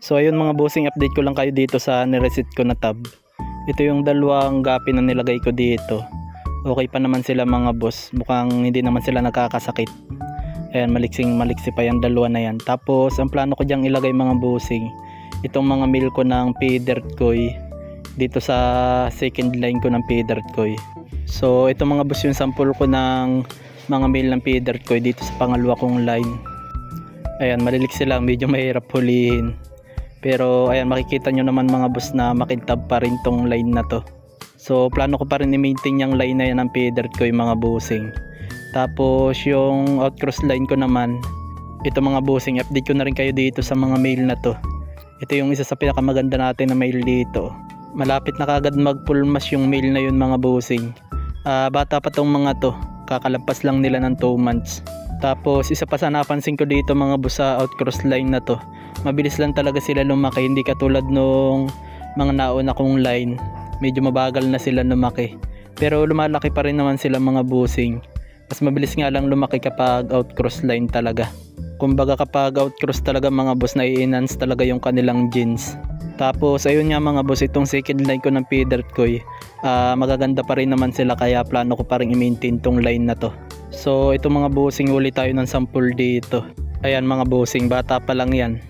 So ayun mga bossing, update ko lang kayo dito sa nireset ko na tab. Ito yung dalawang gapi na nilagay ko dito. Okay pa naman sila mga boss. Mukhang hindi naman sila nakakasakit. Ayan, maliksi pa yung dalawa na yan. Tapos ang plano ko dyang ilagay mga bossing, itong mga meal ko ng P-Dirt Koi dito sa second line ko ng P-Dirt Koi. So ito mga boss yung sample ko ng mga meal ng P-Dirt Koi dito sa pangalawa kong line. Ayan, maliliksi lang, medyo mahirap hulihin. Pero ayan, makikita nyo naman mga boss na makintab pa rin tong line na to. So plano ko pa rin i-maintain yung line na yan ng P-Dirt Koi mga bossing. Tapos yung outcross line ko naman, ito mga bossing, update ko na rin kayo dito sa mga mail na to. Ito yung isa sa pinakamaganda natin na mail dito. Malapit na kagad mag full mass yung mail na yun mga bossing. Bata pa tong mga to, kakalagpas lang nila ng 2 months. Tapos isa pa sa napansin ko dito mga boss sa outcross line na to, mabilis lang talaga sila lumaki, hindi katulad nung mga nauna kong line, medyo mabagal na sila lumaki. Pero lumalaki pa rin naman sila mga bossing. Mas mabilis nga lang lumaki kapag outcross line talaga. Kumbaga kapag outcross talaga mga boss, na-enhance talaga yung kanilang genes. Tapos ayun nga mga boss, itong second line ko ng P-Dirt Koi, magaganda pa rin naman sila, kaya plano ko pa rin i-maintain tong line na to. So ito mga bossing, huli tayo ng sample dito. Ayan mga bossing, bata pa lang yan.